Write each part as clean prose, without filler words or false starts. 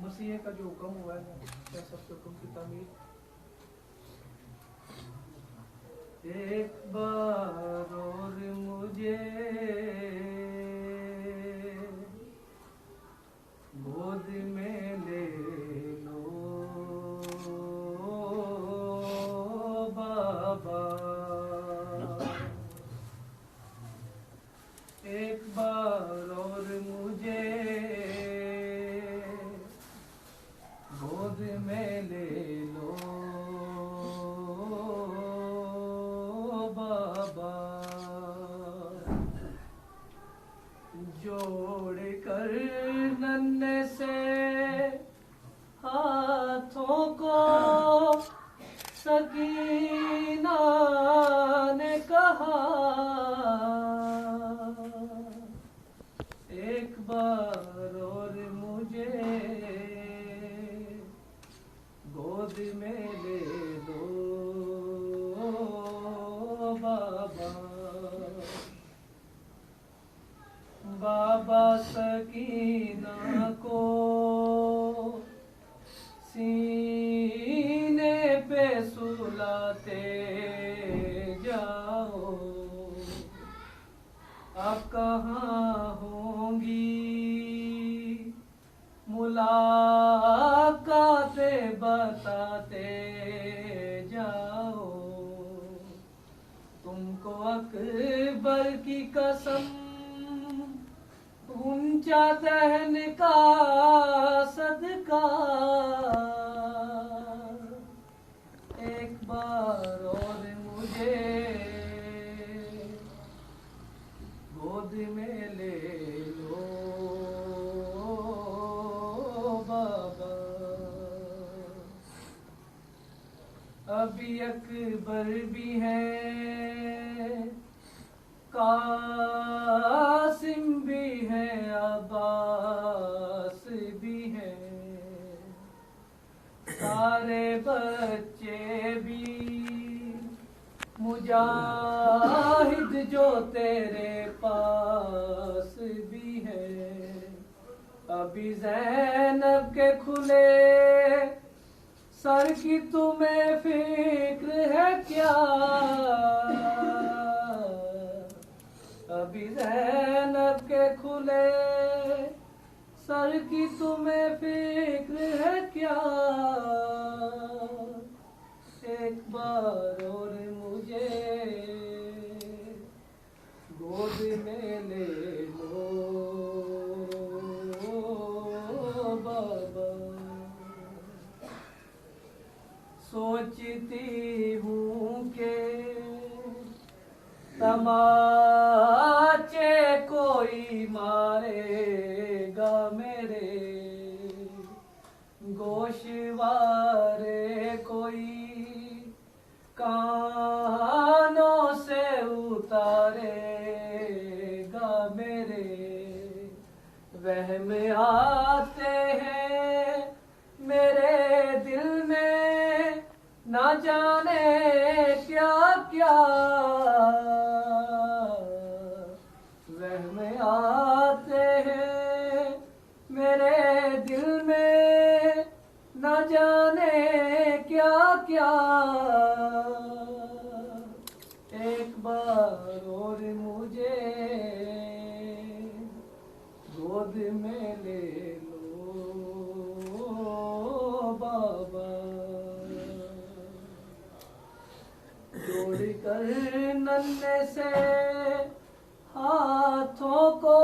मसीह का जो हुक्म हुआ है क्या सबसे हुक्म की तामीर। एक बार और मुझे गोद में ले लो बाबा, एक बार और मुझे गोद में ले लो बाबा, जोड़ कर नन्हे से हाथों को सकीना ने कहा, एक बार और मुझे गोद में ले लो बाबा, बाबा सकीना को सीने पे सुलाते जाओ, अब कहाँ होंगी मुलाकातें बताते जाओ, तुमको अकबर की कसम ऊंचा दहन का सदका, एक बार और मुझे गोद में ले लो बाबा, अभी अकबर भी है कासिम भी है अब्बास भी है, सारे बच्चे भी मुजाहिद जो तेरे पास भी है, अभी ज़ैनब के खुले सर की तुम्हें फिक्र है क्या, अभी ज़ैनब के खुले सर की तुम्हें फिक्र है क्या, एक बार और मुझे गोद में ले लो बाबा, सोचती हूँ के तमाचे कोई मारेगा मेरे, गोशवारे कोई कानों से उतारेगा मेरे, वहम आते हैं मेरे दिल में ना जाने क्या क्या, वहम आते हैं मेरे दिल में न जाने क्या क्या, एक बार और मुझे गोद में ले लो बाबा, जोड़ कर नन्हे से हाथों को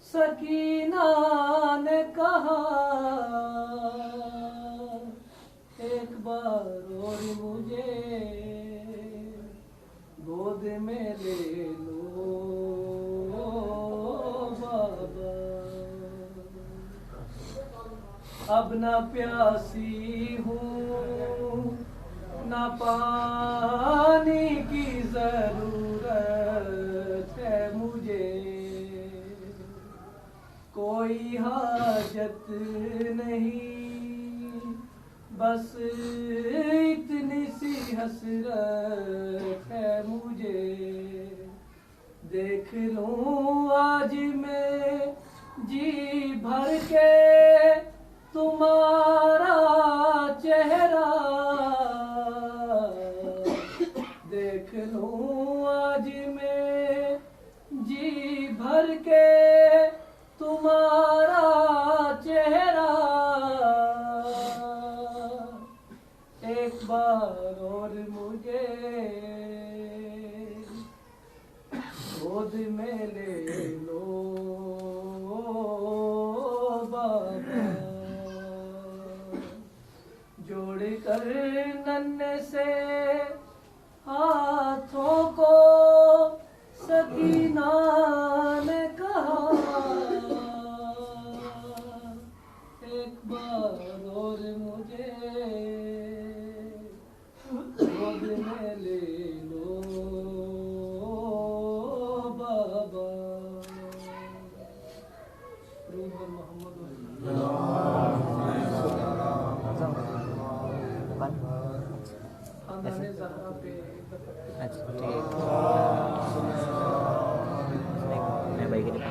सकीना ने कहा, एक बार और मुझे गोद में ले लो बाबा, अब न प्यासी हूँ ना पानी की जरूरत है मुझे, कोई हाजत नहीं, बस इतनी सी हसरत है मुझे। देख लूं आज मैं जी भर के तुम्हारा चेहरा, देख लूं आज मैं जी भर के तुम्हारा चेहरा। एक बार और मुझे गोद में ले लो बाबा, जोड़ कर नन्हे से हाथों को सकीना ने कहा, एक बार और मुझे गोद में ले लो बाबा। रूह मोहम्मद खानदाने ज़हरा पे अच्छा ठीक मैं भाई के लिए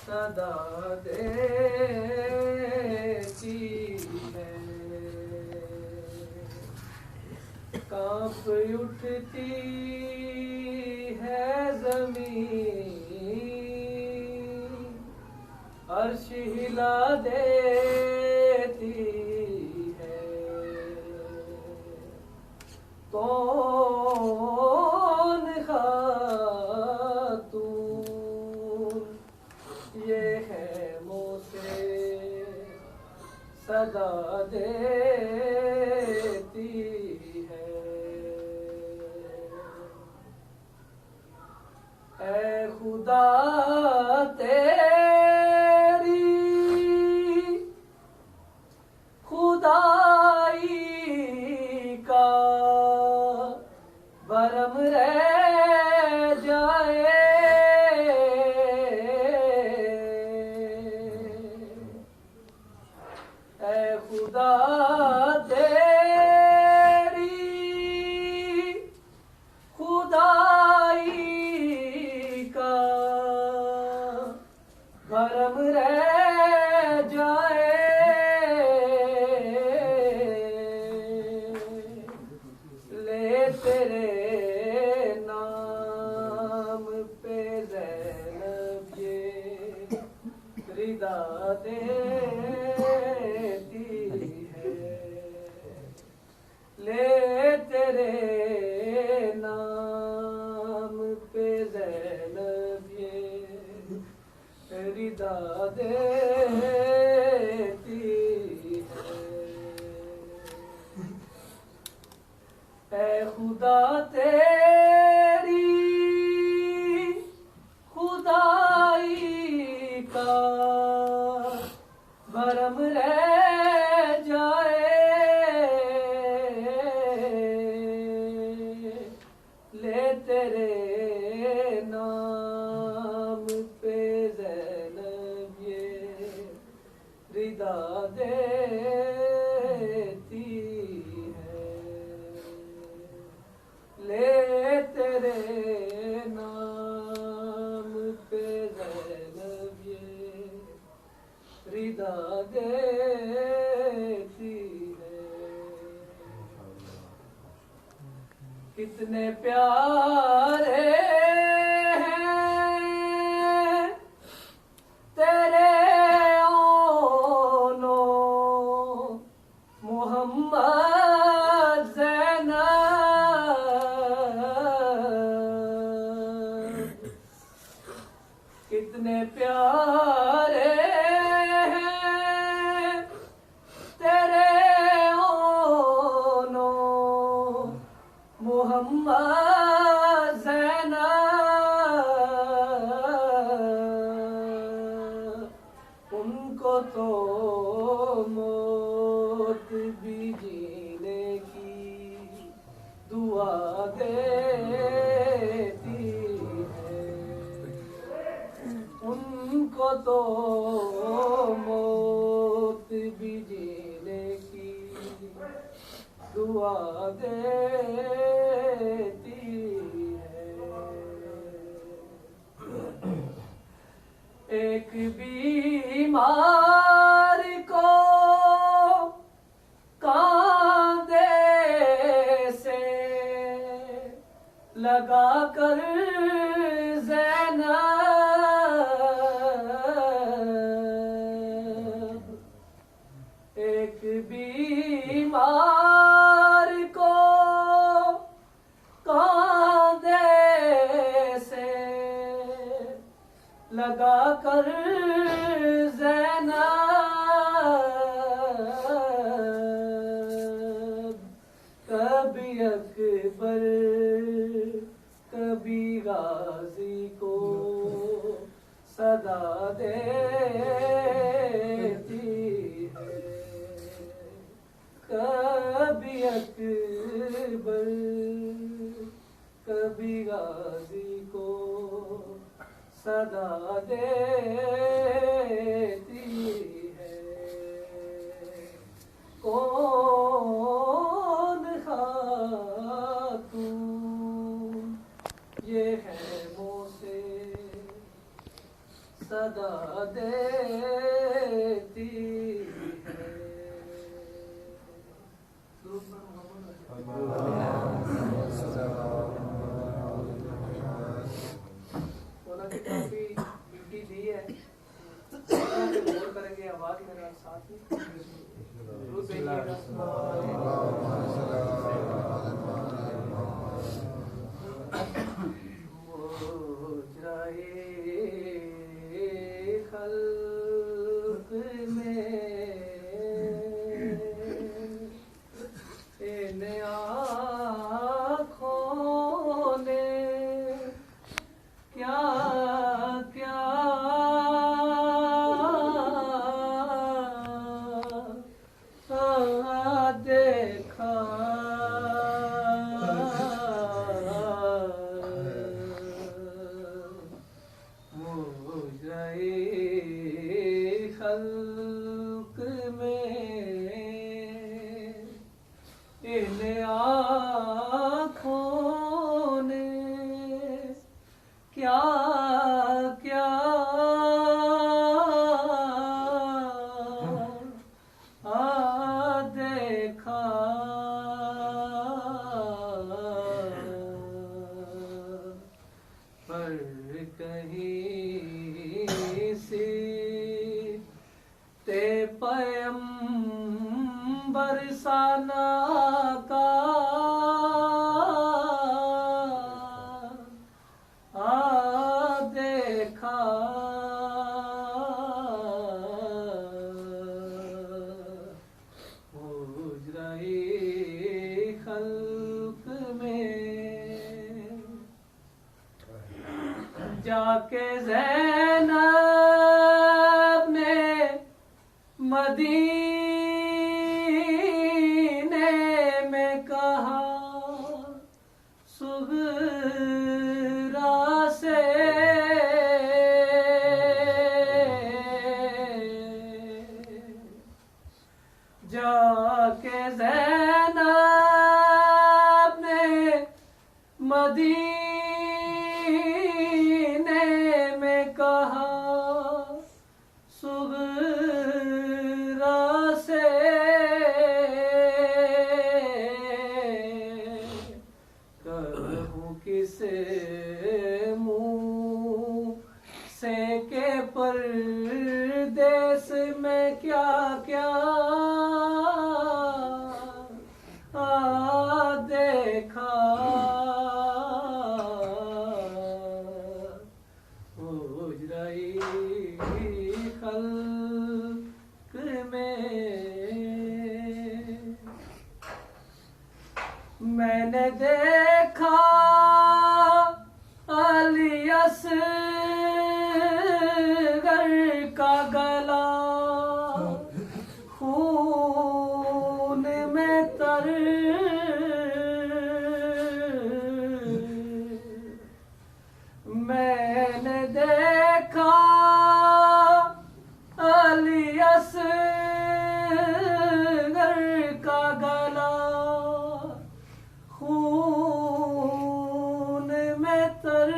सदा देती है, कांप उठती है ज़मीन, अर्श हिला देती है। कौन खातून ये है मुझसे सदा देती है। ऐ खुदा तेरी खुदाई का भरम रह जाए, खुदा तेरी खुदाई का भरम रह जाए। ले तेरे नाम पे ज़ैनब ये रिदा दे, ले तेरे नाम पे ज़ैनब ये रिदा देती है। ऐ खुदा तेरी खुदाई का भरम रह जाए, ले तेरे नाम पे ज़ैनब ये रिदा देती है। ले तेरे नाम पे ज़ैनब ये रिदा देती है। कितने प्यारे हैं मोहम्मद ज़ैनब उनको तो मौत भी जीने की दुआ देती है, उनको तो मौत भी जीने की दुआ देती है। एक बीमार को कांधे से लगा कर ज़ैनब, एक बीमार को कांधे से लगा कर ज़ैनब, कभी अकबर कभी गाजी को सदा देती है, कभी अकबर कभी गाजी को सदा देती है। कौन खातून ये है मुझसे सदा देती है। काफी ब्यूटी दी है, गौर करेंगे आवाज मेरा साथ में खल्क में इन आँखों ने क्या क्या देखा, मुझे खल्क में इन आँखों ने क्या क्या देखा, पर कहीं से ते पैगंबर साना का देखा, हुजरा-ए खल्क में जाके ज़ैनब ने मदीने में कहा, सुगरा से जाके ज़ैनब ने मदीने में कहा, सुगरा से कहूँ किसे मुँह से के परदेस में क्या क्या देखा, हुजरा-ए खल्क में मैंने देखा अली असगर का गला खून में तर मैंने देखा अली असगर का गला खून में तर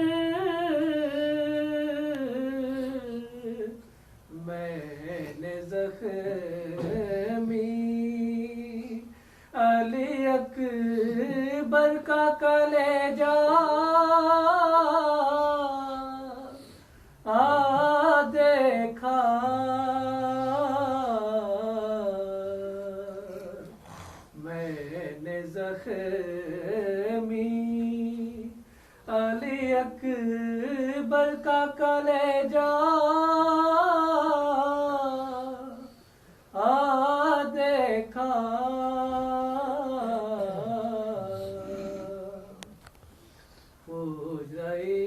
मैंने जख्मी अली अकबर का कलेजा देखा मैंने जख्मी अली अकबर का कलेजा देखा हो जाए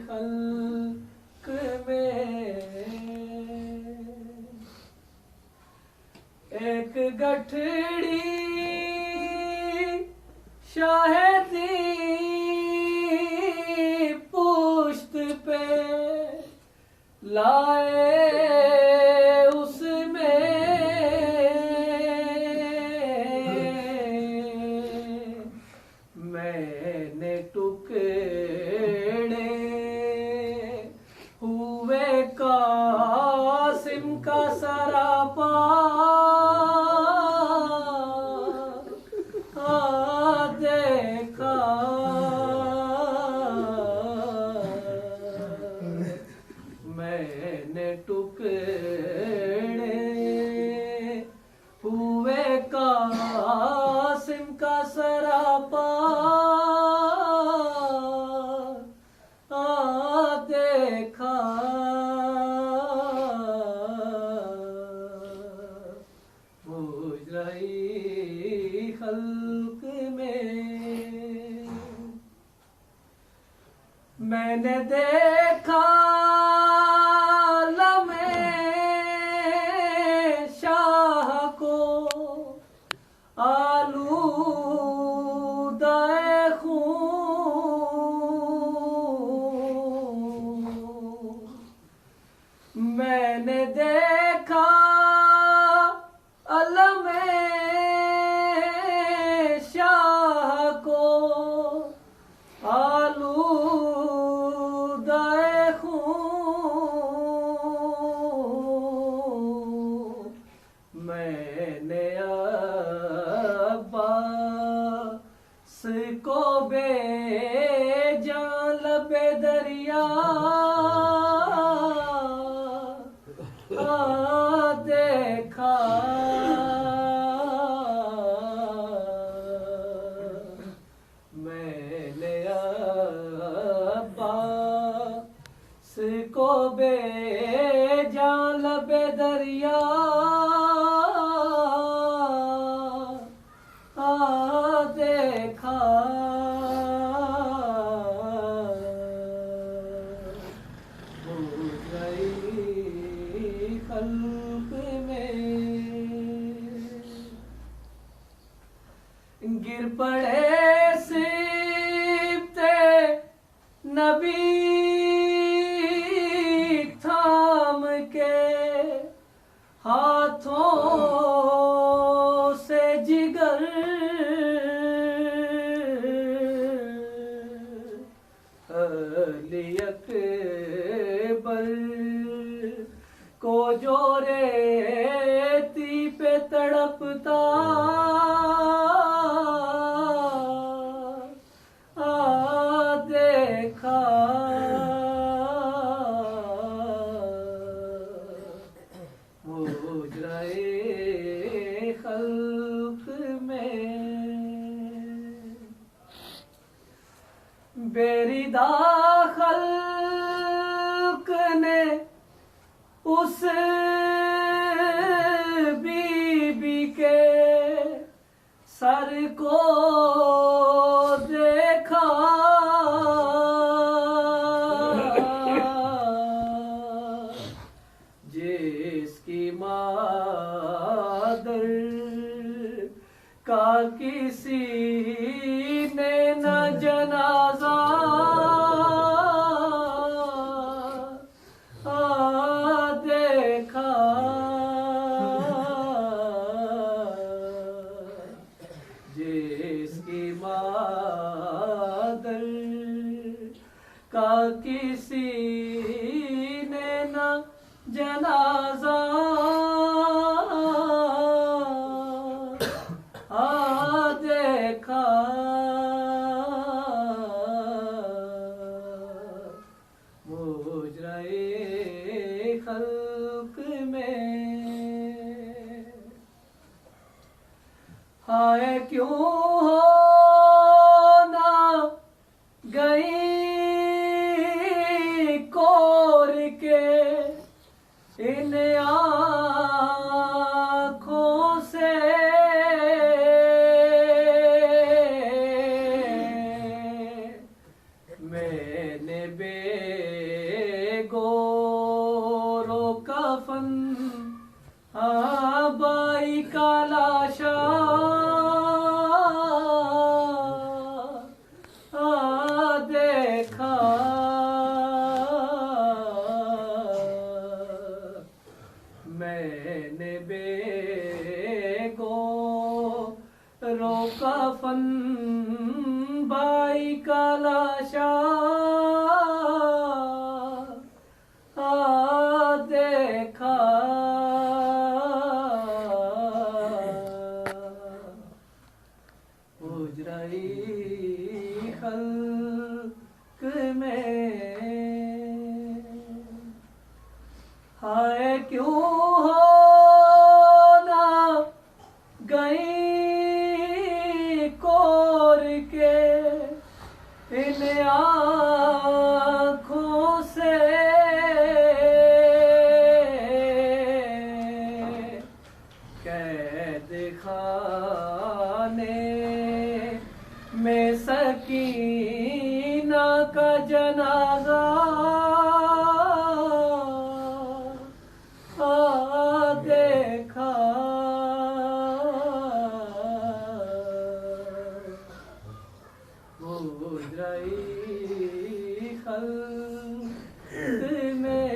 खल्क में एक गठड़ी शायदी पुश्त पे लाए उसमें मैंने टुकड़े हुए कासिम का सरापा देखा मैंने टुकड़े हुए कासिम का सरापा देखा मुजराई खल्क में मैंने देखा लम्हे शाह को आलूदाए खून मैंने देखा अलमे शाह को आलूदाए खून मैंने अब्बास को बेजान लबे दरिया देखा मैंने अब्बास को बेजान लबे दरिया देखा हो गई खल्क में गिर पड़े सिबते नबी थाम के हाथों से जिगर अली अकबर को जो रेती पे तड़पता देखा मुजराए खल्क में बेरिदा खल्क ने उस बीबी के सर को चादर का किसी ने न जनाजा देखा। मुजराए खल्क में हाय क्यों हो ना गई कोर के इन आँखों से। मैंने बेगोरो कफन बाई का लाशा देखा। मैंने बेगोरो कफन बाई का लाशा देखा। उजराई खल्क में हाय क्यों हो ना गई कोर के इन आँखों से। कैद खाने में सकीना का जनाजा देखा। मुजराई खल्क में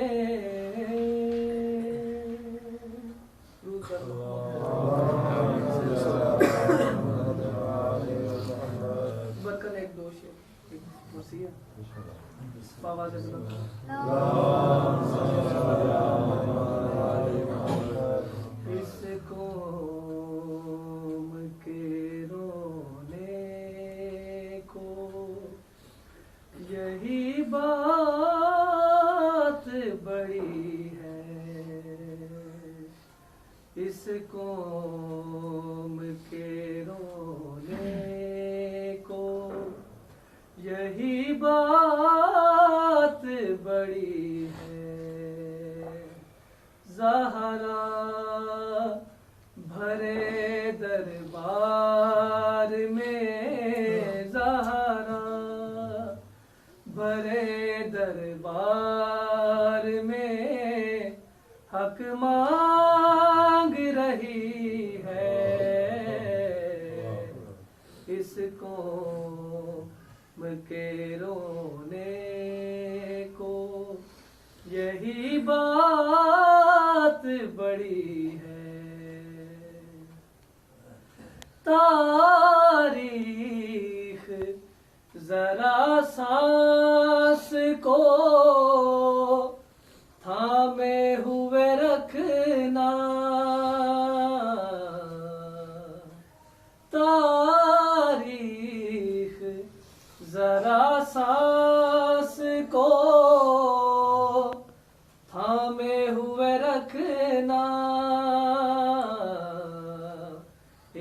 बरकन एक दोष है एक वसीयत बाबा से इस कौम के रोने को यही बात बड़ी है। इस कौम के रोने को यही बात बड़ी है। ज़हरा भरे दरबार में ज़हरा भरे दरबार में हक मांग रही है। इस कौम के रोने को यही बात बड़ी है। तारीख जरा सांस को थामे हुए रखना। तारीख जरा सांस को थामे हुए रखना।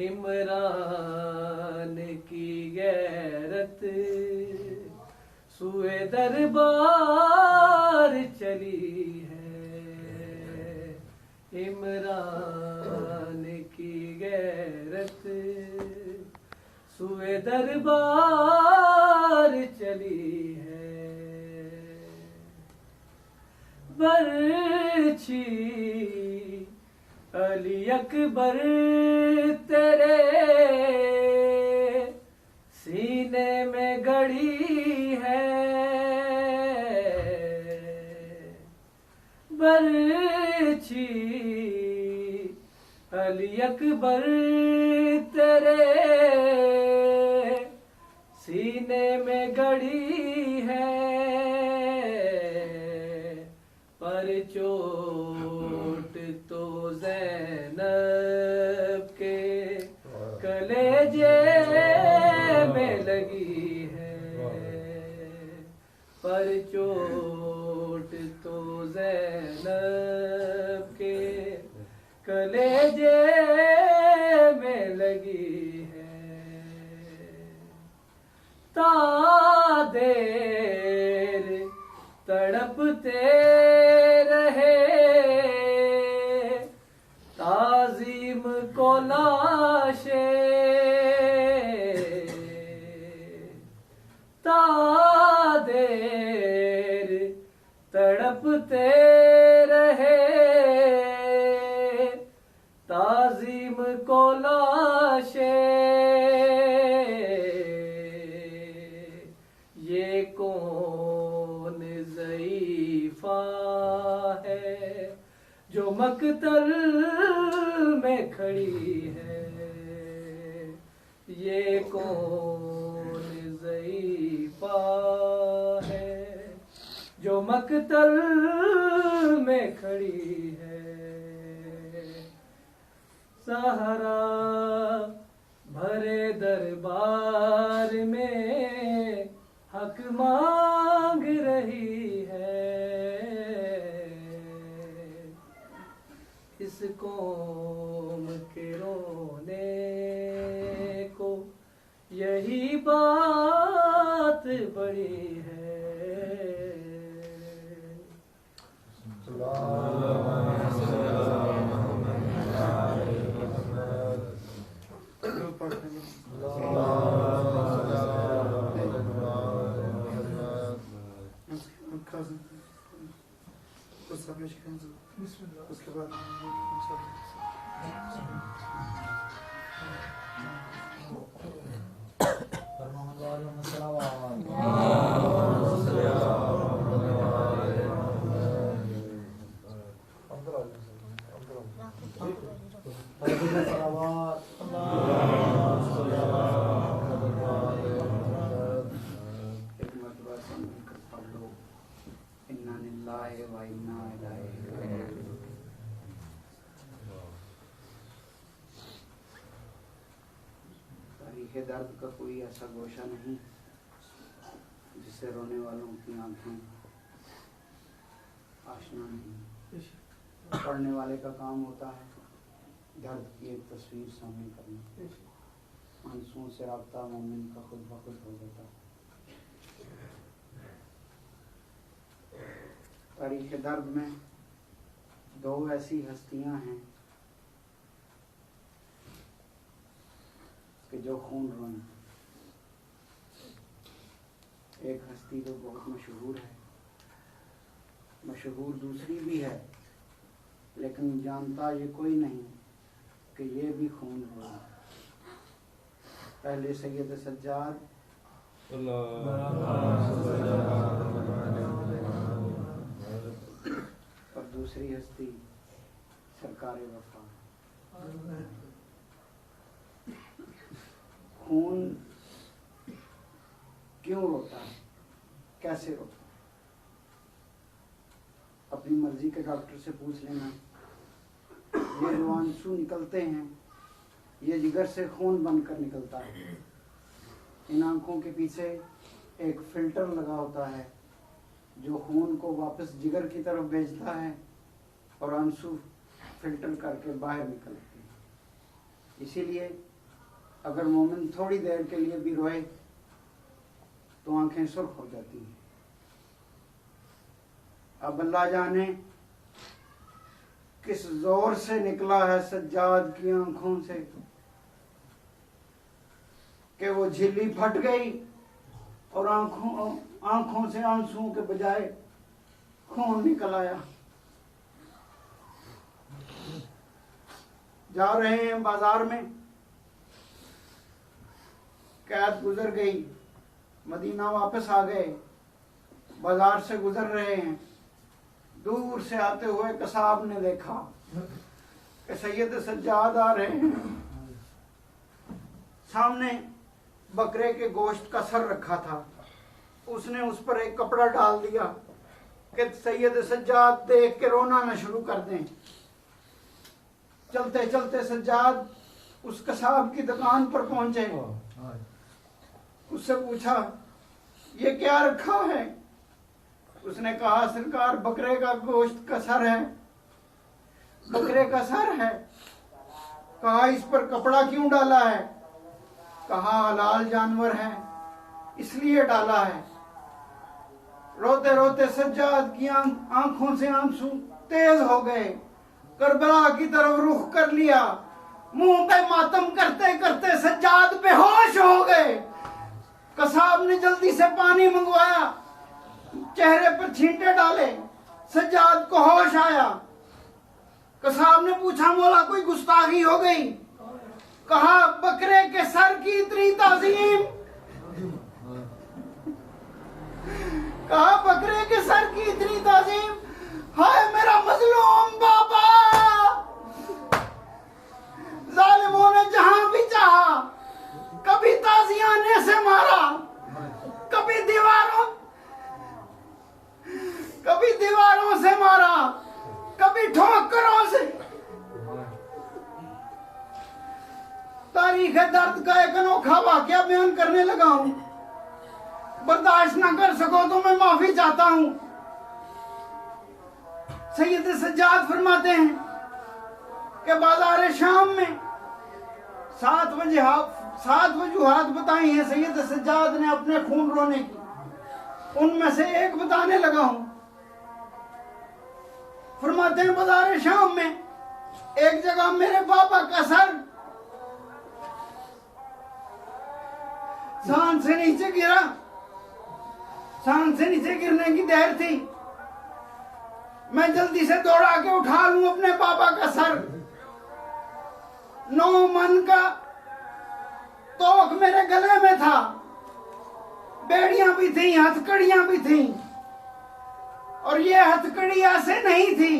इमरान की गैरत सुए दरबार चली है। इमरान की गैरत सुए दरबार चली है। बरछी अली अकबर तेरे सीने में गड़ी है। बरछी अली अकबर तेरे सीने में गड़ी है पर चोट तो ज़ैनब के कलेजे में लगी है, पर चोट तो ज़ैनब के कलेजे में लगी है। ता देर तड़पते रहे ताज़ीम को लाशे, ता देर तड़पते रहे ताज़ीम को लाशे। ये कौन ज़ईफ़ा है जो मक़तल में खड़ी है, ये कौन ज़ईफ़ा है जो मक़तल में खड़ी है। सहरा भरे दरबार में हक मांग रही है, इस कौम के रोने को यही बात बड़ी है। उसके बाद तारीख़ दर्द का कोई ऐसा गोशा नहीं जिससे रोने वालों की आंखें आशना नहीं। पढ़ने वाले का काम होता है दर्द की एक तस्वीर सामने करना, आंसुओं से राब्ता मोमिन का खुद ब खुद हो जाता है। तारीख़ दर्द में दो ऐसी हस्तियां हैं कि जो खून रोएं। एक हस्ती तो बहुत मशहूर है, मशहूर दूसरी भी है, लेकिन जानता ये कोई नहीं कि ये भी खून रोए। पहले सैयद सज्जाद और दूसरी हस्ती सरकार वफा। खून क्यों रोता है, कैसे रोता है? अपनी मर्जी के डॉक्टर से पूछ लेना। ये जो आंसू निकलते हैं ये जिगर से खून बनकर निकलता है। इन आंखों के पीछे एक फिल्टर लगा होता है जो खून को वापस जिगर की तरफ भेजता है और आंसू फिल्टर करके बाहर निकलते हैं। इसीलिए अगर मोमिन थोड़ी देर के लिए भी रोए तो आंखें सुर्ख हो जाती हैं। अब अल्लाह जाने किस जोर से निकला है सज्जाद की आंखों से कि वो झिल्ली फट गई और आंखों से आंसुओं के बजाय खून निकल आया। जा रहे हैं बाजार में, कैद गुजर गई, मदीना वापस आ गए, बाजार से गुजर रहे हैं। दूर से आते हुए कसाब ने देखा कि सैयद सज्जाद आ रहे हैं। सामने बकरे के गोश्त का सर रखा था, उसने उस पर एक कपड़ा डाल दिया कि सैयद सज्जाद देख के रोना न शुरू कर दें। चलते चलते सज्जाद उस कसाब की दुकान पर पहुंचे। उससे पूछा, ये क्या रखा है? उसने कहा, सरकार बकरे का गोश्त का सर है। बकरे का सर है? कहा, इस पर कपड़ा क्यों डाला है? कहा, हलाल जानवर है इसलिए डाला है। रोते रोते सज्जाद की आंखों से आंसू तेज हो गए। करबला की तरफ रुख कर लिया। मुंह पे मातम करते करते सज्जाद बेहोश हो गए। कसाब ने जल्दी से पानी मंगवाया, चेहरे पर छींटे डाले। सज्जाद को होश आया। कसाब ने पूछा, मौला कोई गुस्ताखी हो गई? कहा, बकरे के सर की इतनी ताजीम। कहा, बकरे के सर की इतनी ताजीम। हाय मेरा मजलूम बाबा, जालिमों ने जहां भी चाहा कभी ताजियाने से मारा, कभी दीवारों से मारा, कभी ठोकरों से। तारीख दर्द का एक अनोखा वाकया बयान करने लगा हूं। बर्दाश्त ना कर सको तो मैं माफी चाहता हूं। सैयद सज्जाद फरमाते हैं कि बाजार शाम में 7 वजूहात बताई हैं सैयद सज्जाद ने अपने खून रोने की। उनमें से एक बताने लगा हूं। फरमाते हैं, बाजार शाम में एक जगह मेरे पापा का सर शान से नीचे गिरा। शान से नीचे गिरने की देर थी। मैं जल्दी से दौड़ा के उठा लूं अपने पापा का सर। 9 मन का तोक मेरे गले में था। बेड़ियां भी थी, हथकड़ियां भी थी। और ये हथकड़ी ऐसे नहीं थी।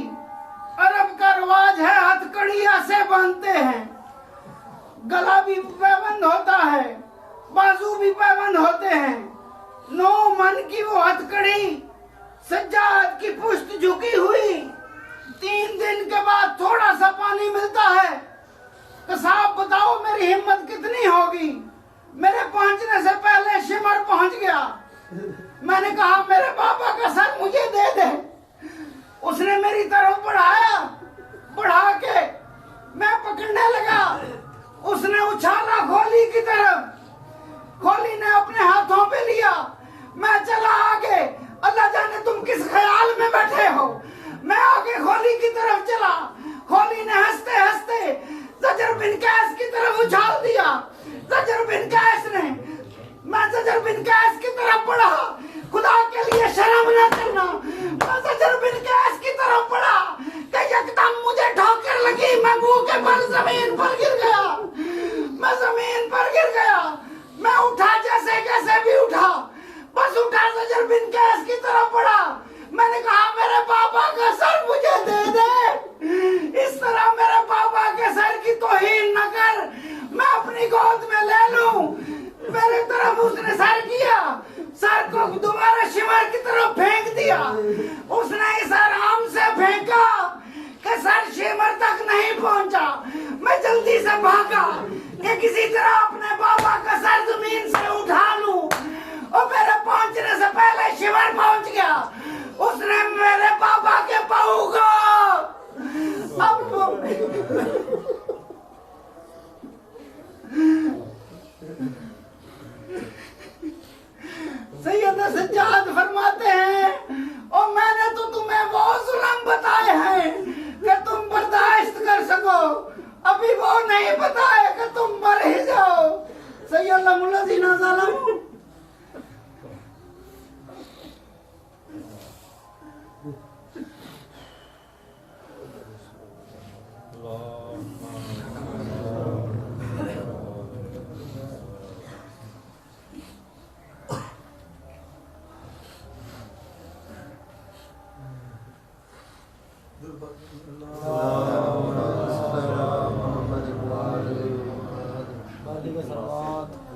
अरब का रिवाज है, हथकड़ी ऐसे बांधते हैं। गला भी पैबंद होता है, बाजू भी पैबंद होते हैं। 9 मन की वो हथकड़ी सज्जाद की पुश्त झुकी हुई। 3 दिन के बाद थोड़ा सा पानी मिलता है। कसाब बताओ मेरी हिम्मत कितनी होगी। मेरे पहुंचने से पहले शिमर पहुंच गया। मैंने कहा, मेरे पापा का सर मुझे दे दे। उसने मेरी तरफ बढ़ा के मैं पकड़ने लगा। उसने उछाला खोली की तरफ। खोली ने अपने हाथों पे लिया। मैं चला आगे। अल्लाह जाने तुम किस ख्याल में बैठे हो। मैं आगे खोली की तरफ चला। खोली ने हंसते हंसते ज़जर बिन कैस की तरफ उछाल दिया। ज़जर बिन कैस ने, मैं ज़जर बिन कैस की तरफ बढ़ा। खुदा के लिए शर्म न करना। मैं ज़जर बिन कैस की तरफ बढ़ा कि यकदम मुझे ठोकर लगी। मैं मुंह के बल जमीन पर गिर गया। मैं जमीन पर गिर गया। मैं उठा जैसे कैसे भी उठा, बस उठा ज़जर बिन कैस की तरफ बढ़ा। मैंने कहा, मेरे पापा का सर मुझे दे दे। इस तरह मेरे पापा के सर की तौहीन न कर। मैं अपनी गोद में ले लूं। मेरे तरफ उसने सर किया। सर को दोबारा शिमर की तरफ फेंक दिया। उसने इस आराम से फेंका कि सर शिमर तक नहीं पहुंचा। मैं जल्दी से भागा कि किसी तरह अपने पापा का सर जमीन से उठा लूं। और मेरे पहुंचने से पहले शिमर पहुंच गया। उसने मेरे पापा के पाऊ को सैयद सज्जाद फरमाते हैं, और मैंने तो तुम्हें वो जुल्म बताए हैं कि तुम बर्दाश्त कर सको। अभी वो नहीं बताए कि तुम मर ही जाओ। सैयद मुल्लाजीना ज़ालिम।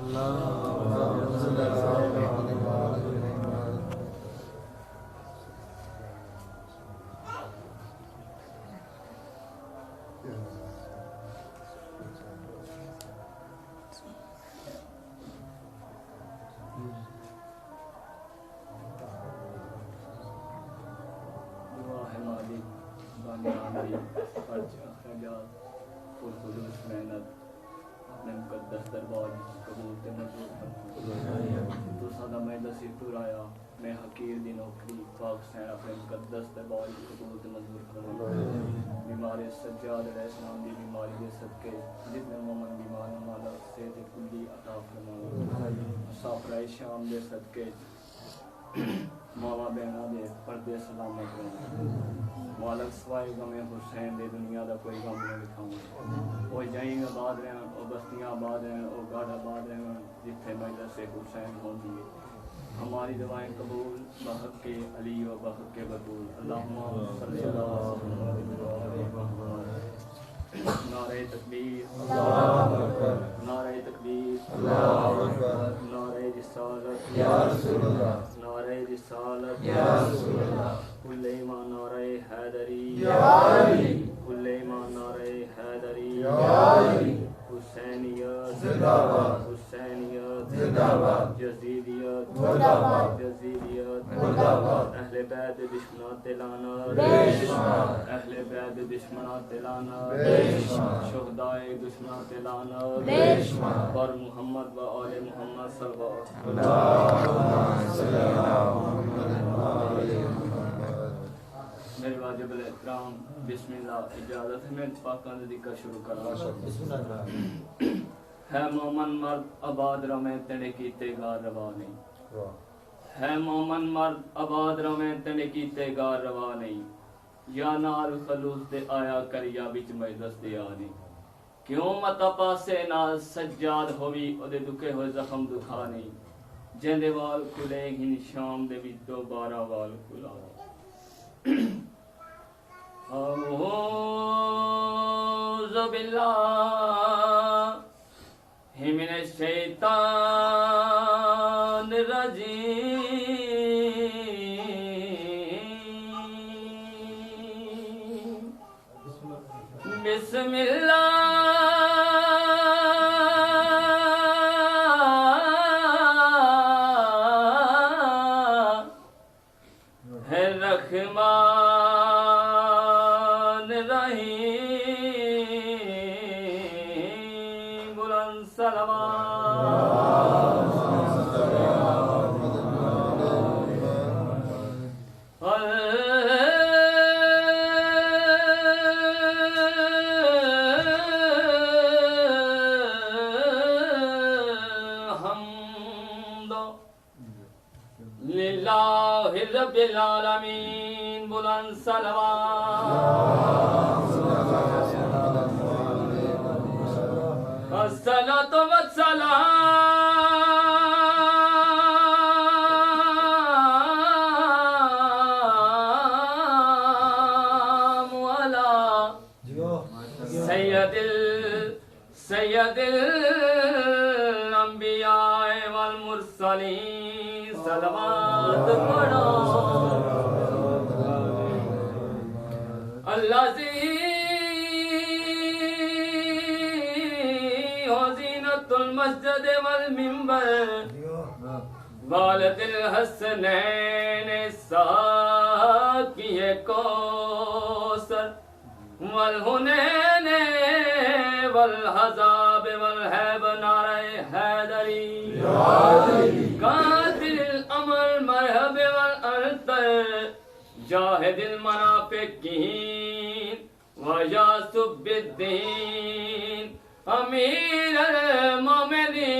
Allah दुआ है मालिक बानी आंधी फर्ज अखराजात पुरखुलूस मेहनत अपने मुकद्दस दरबार कबूल ते मंजूर फरमा तो सादा मैं दसी तुराया मैं हकीर दी नौकरी पाक सैन अपने मुकद्दस दरबार कबूल ते मंजूर फरमा बीमारी सज्जाद अलैहिस्सलाम दी बीमारी दे सदके जितने मोमन बीमार माला सेहत कुल्ली अता फरमा मुसाफिर शाम दे सदके मावा बहना दे पर्दे सलामत रहो मालक सवाए गमे हुसैन दे दुनिया दा कोई गम न लिखाऊं ओ जाई आबाद रहन ओ बस्तियां आबाद रहन ओ गाड़ आबाद रहन जिथे मजलिस से हुसैन होंदी है हमारी दुआएं कबूल बहक के अली व बहक के बतूल अल्लाहुम्मा सल्ली अला मुहम्मद नारे तकबीर अल्लाहु अकबर नारे तकबीर अल्लाहु अकबर नारे रिसालत या रसूल अल्लाह नारे रिसालत या रसूल अल्लाह कुल्ले ईमान नारे हैदरी या अली कुल्ले ईमान नारे हैदरी या अली हुसैनियत जिंदाबाद हुसैनियत जिंदाबाद यजीदियत मुर्दाबाद यजीदियत मुर्दाबाद अहले बैत दुश्मनात लानत बेशुमार अहले बैत दुश्मनात लानत बेशुमार शुहदाए दुश्मनात लानत बेशुमार और मोहम्मद व आले मोहम्मद सल्लल्लाहु अलैहि वसल्लम। मेरे वाजिब एहतराम बिस्मिल्लाह इजाजत है मैं पाक नदी का शुरू कर रहा हूं। है मोमन मर्द आबाद रमे तने कीते गार रवा नहीं है मोमन मर्द आबाद रमे तने कीते गार रवा नहीं या नाल खलूस दे आया करिया विच मजलिस दे आ नहीं क्यों मता पासे नाल सज्जाद होवी ओदे दुखे होए जख्म दुखा नहीं जेंदे वाल खुले हिन शाम दे विच दोबारा वाल खुला औज़ु बिल्लाहि मिनश शैतानिर रजीम बिस्मिल्लाहिर्रहमानिर रहीम बुलंद लिल्लाहि रब्बिल आलमीन बुलंद सलवात अस्सलातु वस्सलामु अला सय्यदिल अंबिया वल मुरसलीन सलवात पढ़ो अल्लाज़ी ज़ीनतुल मस्जिद वल मिंबर वालदिल हसनैन साक़िए कौसर वल हुनैन वल हज़ाब वल हैब नारे हैदरी कातिल अमल मरहब वल अरतर जाहिदिल मनाफिकीन व यासुबिद्दीन अमीरुल मोमिनीन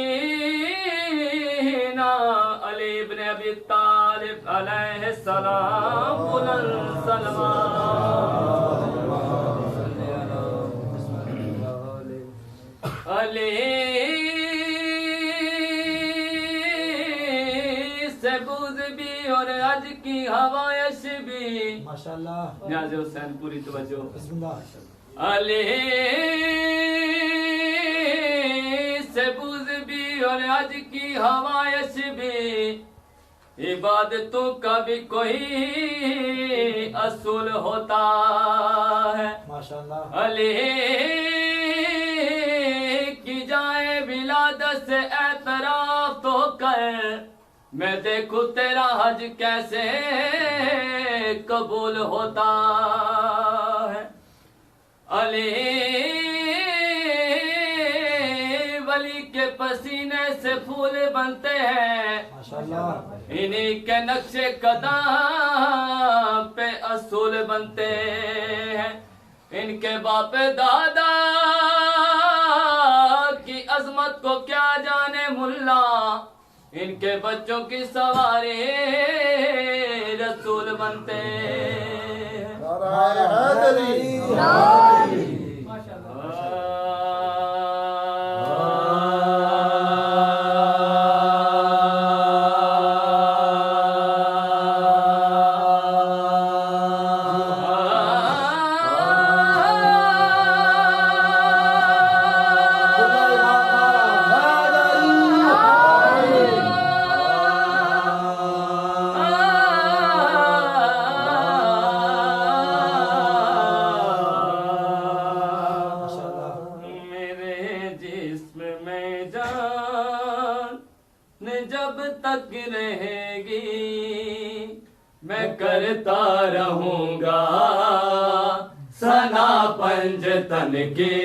अली इब्न अबी तालिब अलैहि सलाम बुलंद सलवात अली से बुज़ भी और आज की हवायश भी माशाअल्लाह न्याज़ हुसैन पूरी तवज्जो बिस्मिल्लाह अली से बुज़ भी और आज की हवायश भी इबादतों का भी कोई असूल होता है माशाअल्लाह अली की जाए विलादत से एतराफ तो होकर मैं देखूं तेरा हज कैसे कबूल होता है। अली वली के पसीने से फूल बनते हैं, इन्हीं के नक्शे कदम पे असूल बनते हैं। इनके बाप दादा की अजमत को क्या जाने मुल्ला, इनके बच्चों की सवारी रसूल बनते हैं। जब तक रहेगी मैं करता रहूंगा सना पंजतन की।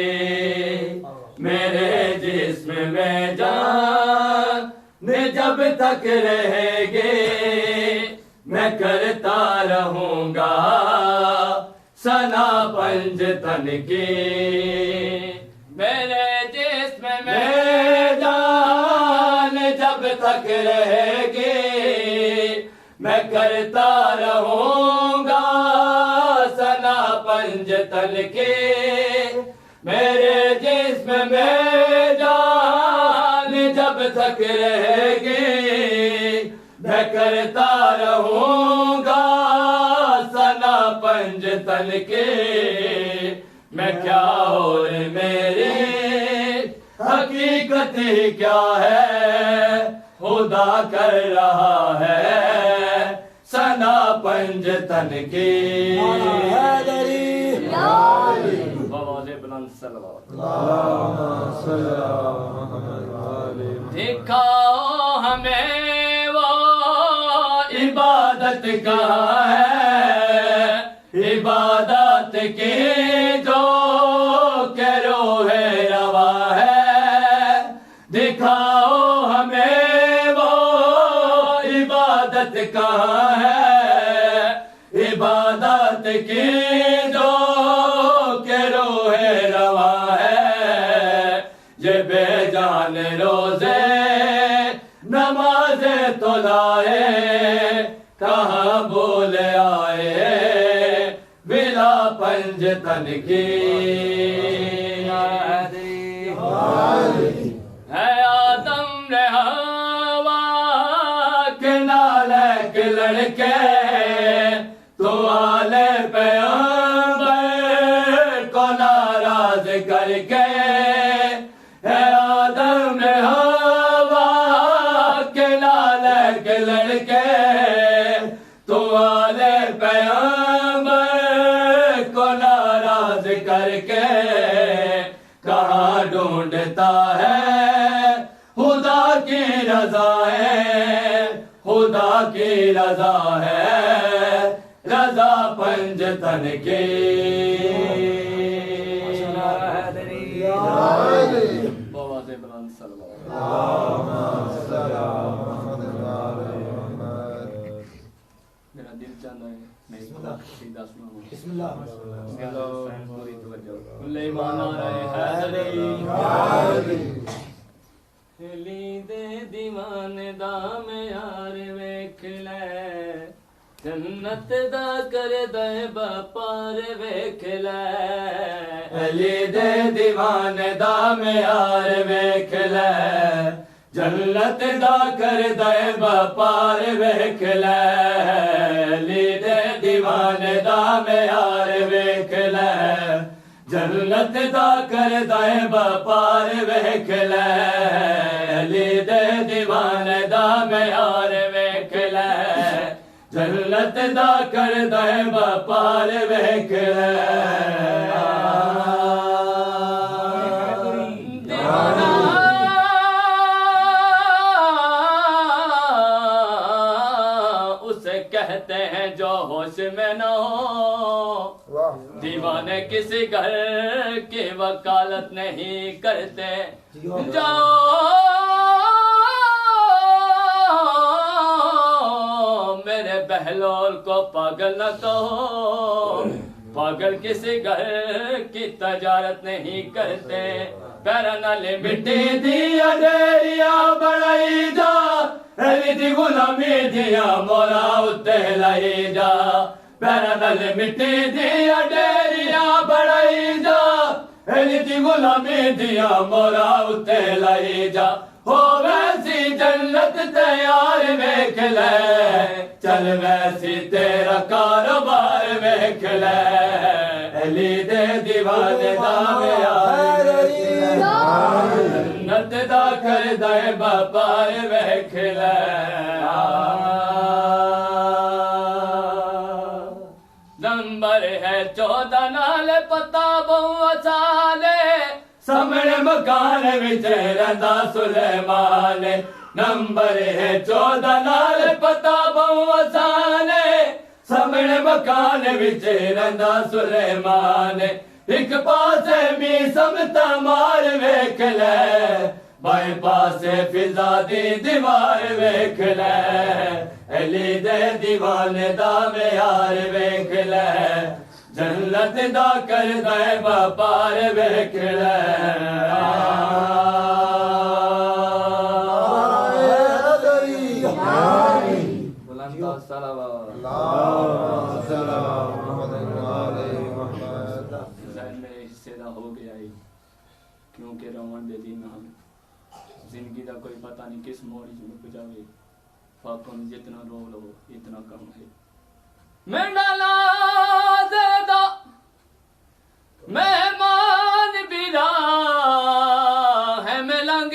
मेरे जिस्म में जान जब तक रहेगी मैं करता रहूंगा सना पंजतन की। मेरे जिस्म में जान जब तक रहेगी मैं करता रहूंगा सना पंजतन की। मेरे जिस्म में जान जब तक रहेगी मैं करता रहूंगा सना पंजतन की। मैं क्या और मेरी हकीकत ही क्या है खुदा कर रहा है सना पंजतन की। दिखाओ हमें वो इबादत का है, इबादत की जो करो है रवा है। दिखाओ हमें वो इबादत का है, इबादत की जो करो है रवा है। ये बेजान रोजे नमाज़े तो लाए कहाँ बोल आए बिला पंजतन की। है आदम ने हवा के नालक लड़के तो आले पैगंबर को नाराज करके। है आदम ने हवा के नालक लड़के तो आले पैगंबर को नाराज करके। कहाँ ढूंढता है खुदा की रजा है, खुदा की रजा है रजा पंजतन की। मेरा दिल चाहता है मैं सीधा सुनाऊं। दे दीवाने दाम यार वेख ले जन्नत दा कर दे बापार वेख ले। अली दे दीवाने दाम यार वेख ले जन्नत दा कर दे बापार वेख ले। अली दे दीवाने दाम यार वेख ले जन्नत दा कर दे बापार वेख ले। अली दे दीवाने दाम यार वेख ले जन्नत दा कर दे बापार वेख ले। दीवाना कहते हैं जो होश में न हो। दीवाने किसी घर की वकालत नहीं करते। जाओ मेरे बहलोल को पागल न कहो, पागल किसी घर की तजारत नहीं करते। पैरा नाले मिट्टी दिया डेरिया बढ़ाई जा, अली दी गुलामी दिया मोरा उत्ते लाई जा। पैरा नाले मिट्टी दिया डेरिया बढ़ाई जा, अली दी गुलामी दिया मोरा उत्ते लाई जा। हो वैसी जन्नत तैयार वेख ले, चल वैसी तेरा कारोबार वेख ले। अली दे दीवाने दा यार जन्नत दा कर दे व्यापार वेख ले। नंबर है 14 नाल पता बहु साले, सामने मकान विच रंदा सुलेमान। नंबर है 14 नाल पता बहु साले, सामने मकान विच रंदा सुलेमान। एक पासे मी समता मार वेख ले, बाएं पासे फिजा दी दीवार वेख ले। अली दे दीवाने दा यार वेख ले, जन्नत दा कर दे व्यापार वेख ले। बुलंद सलावत मेरे हिस्से दा हो गया ही, क्योंकि रवन दे दिन हम जिंदगी का कोई पता नहीं किस मोड़ में रुक जावे। फाकों में जितना रो लो इतना कम है। मैं डाला ज़ेदा मेहमान बिरा है, मलंग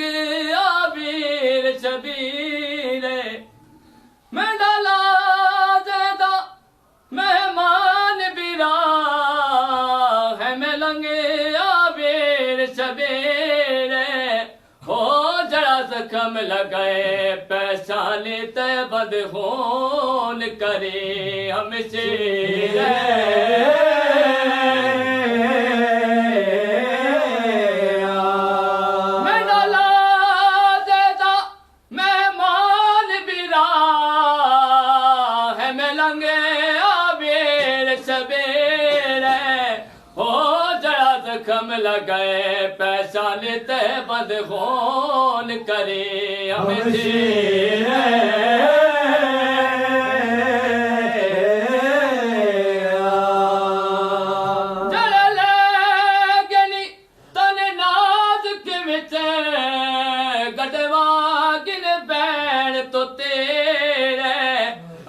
आबिर शबीरे। मैं डाला ज़ेदा मेहमान बिरा है, मलंग आबिर शबीरे। हो जरा जख्म लगाए पहचाने ते बदखून करे हम शेर। मैं डाला ज़ेदा मेहमान बिरा है, मलंगे आबिर शबीरे। हो जरा जख्म लगाए पहचाने ते बदखून करे हम शेर।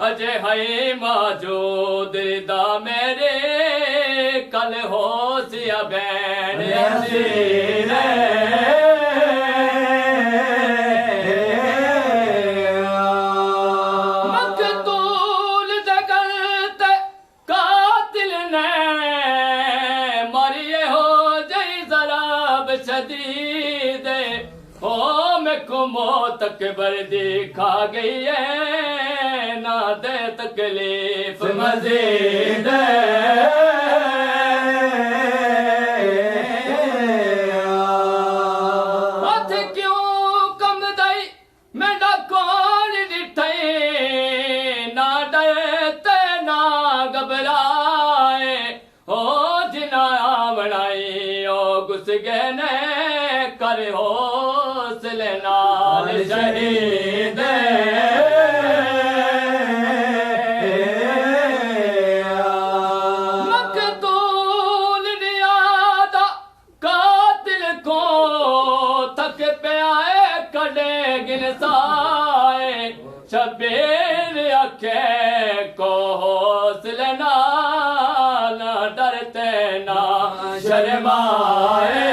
अजय है मौजूद दा मेरे कल हो सिया बैन मकतूल जगत कातिल ने मरिए हो जई जराब शदीद। हो मैं को मौत तकबर दिखा गई है, ना दे तकलीफ मजीद। हाथ क्यों कम दई मैं कौन डिठई, ना डरते ना घबराए। हो जिना बनाई ओ गुस गए ने कर हौसले नाल शहीद। मकतूल नियादा कातिल को थक पे आए कड़े गिनसाए। शबीर अखे को हौसले नाल, ना डरते ना शर्माए।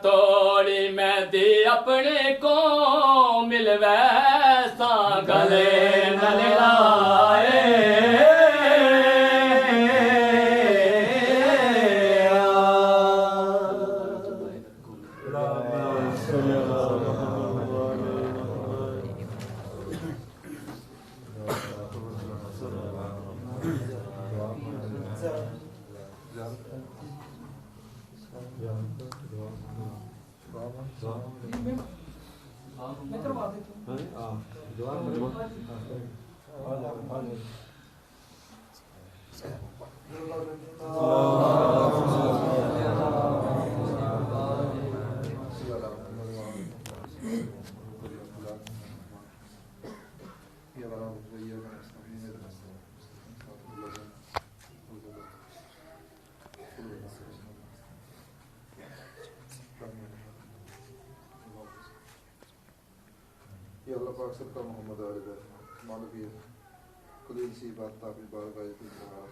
तोड़ी मैं दी अपने को मिलवे सा गले न लाए। या अल्लाह पाक सबका मोहम्मद आले मालवी कलील सी बात ताकि बारगाह की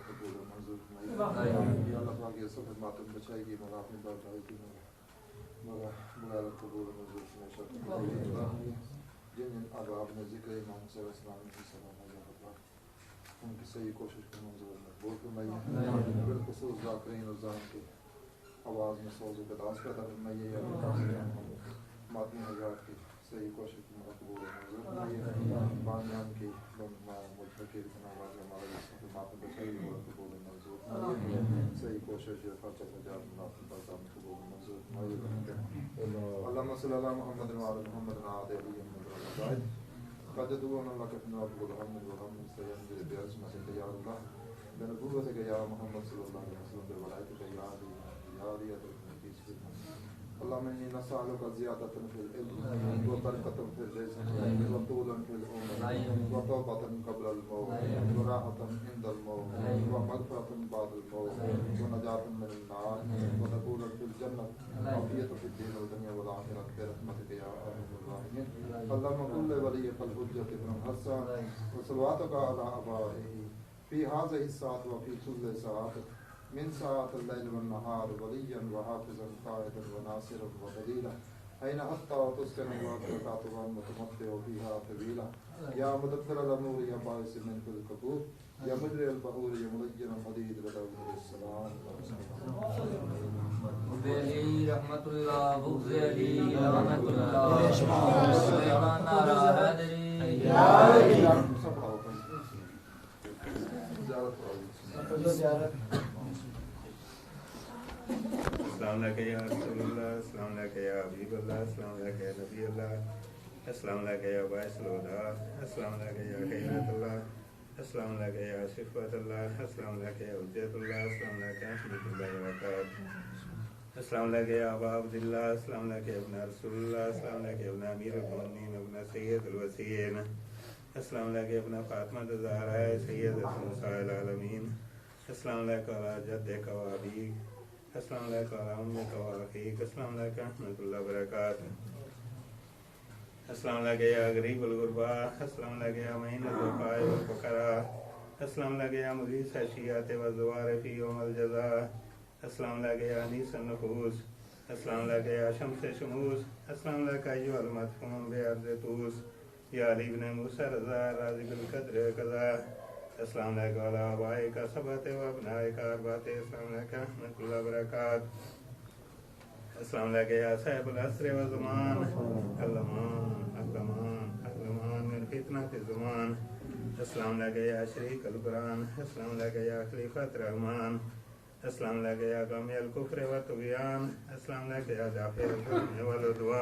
कबूल और मंजूर फरमाइए। या अल्लाह पाक ये सब मातम बचाएगी मौला अपनी बारगाह की मौला मुबारक कबूल और मंजूर फरमाइए। जिन जिन अहबाब ने जिक्र इमाम सल्लल्लाहु अलैहि वसल्लम उनकी सही कोशिश को मंजूर मकबूल फरमाइए। बिलखुसूस ज़ाकिरीन और ज़ान की आवाज़ में सौज़ बदास पैदा फरमाइए। मातमी हज़रात की सही कोशिश को मकबूल और मंजूर फरमाइए। बानियान की मुल्क आवाज़ में हमारा मातम बचाई और कबूल और मंजूर फरमाइए। सही कोशिश जो खर्चा बजात मातम बचा कबूल और मंजूर फरमाइए। अल्लाहुम्मा सल्ली अला मुहम्मद व अला मुहम्मद आदि अली फजदुना लकन अब्दुल हमीद व हम सयंदिर बिअज़म से या अल्लाह बनबूवत के या मोहम्मद सल्लल्लाहु अलैहि वसल्लम के वलायत के या रियात अल्लाह में नसअलुका ज़ियादतन फिल इल्म व बरकतन फिर रिज़्क़ व तूलन फिल उम्र व तौबतन क़ब्ल अल मौत व राहतन इंदल मौत व मग़फ़िरतन बअदल मौत व नजातन मिनन नार व दखूलन फिल जन्नत व आफ़ियतन फिद दीन व दुनिया वल आखिरत बिरहमतिक या अरहमर राहिमीन। अल्लाहुम्मा कुल्लि वलिय्यिक अल हुज्जत इब्न हसन व सलवातुका अला आबाइही फी हाज़िहि साअत व फी कुल्लि साअत मिन साअत अल-लैल वन-नहार वलिय्यन व हाफ़िज़न क़ाइदन व नासिरन व दलीला ऐन हत्ता तुस्कन व बरकातु व मुतमत्तिउ फ़ीहा तवीला या मुदब्बिर अल-अमूर या बाइस मिन कुल कबूर या मुजरि अल-बहूर या मुलय्यन अल-हदीद व दौलुस्सलाम बेली रहमतुल्लाह बुग़ली रहमतुल्लाह सुलेमान नारादरी सब आओ ज़ियारत अस्सलाम वालेकुम या रसूलुल्लाह, अस्सलाम वालेकुम या हबीबुल्लाह, अस्सलाम वालेकुम या नबीउल्लाह, अस्सलाम वालेकुम या बाइसुल हुदा, अस्सलाम वालेकुम या खैरतुल्लाह, अस्सलाम वालेकुम या सिफ़ातुल्लाह, अस्सलाम वालेकुम या हुज्जतुल्लाह, अस्सलाम वालेकुम या रहमतुल्लाहि व बरकातुहू, अस्सलाम वालेकुम या अबा अब्दिल्लाह, अस्सलाम वालेकुम या इब्न रसूलुल्लाह, अस्सलाम वालेकुम या इब्न अमीरुल मुमिनीन व इब्न सय्यिदुल वसीय्यीन, अस्सलाम वालेकुम या इब्न फ़ातिमा ज़हरा सय्यदतुन निसाइल आलमीन, अस्सलाम वालेकुम अला जद्दिका व अबीक, अस्सलाम वालेकुम अला उम्मिका व अखीक, अस्सलाम वालेकुम रहमतुल्लाहि व बरकातुहू, अस्सलाम वालेकुम या गरीबुल गुरबा, अस्सलाम वालेकुम या मुईनुल ज़ुफ़ाए वल फ़ुक़रा, अस्सलाम वालेकुम या मुगीस अश्शियात व ज़वार फ़ी यौमिल जज़ा, अस्सलाम वालेकुम या अनीसन नफूस, अस्सलाम वालेकुम या शम्स शुमूस, अस्सलाम वालेकुम अय्युहल मदफ़ून बिअर्ज़ तूस या अली इब्न मूसा रज़ा राज़िकुल क़द्र कज़ा, अस्सलाम वालेकुम अला आबाइका सबअते व अबनाइका अरबअते, अस्सलाम वालेकुम रहमतुल्लाहि व बरकातुहू, अस्सलाम वालेकुम या साहिबुल अस्र व ज़मान अल-अमान मिन फितनतिज़ ज़मान, अस्सलाम वालेकुम या शरीकल कुरान, अस्सलाम वालेकुम या खलीफातुर रहमान, अस्सलाम वालेकुम या कामिल कुफ्र व तुग़यान, अस्सलाम वालेकुम या दाफ़िअल वल उद्वान।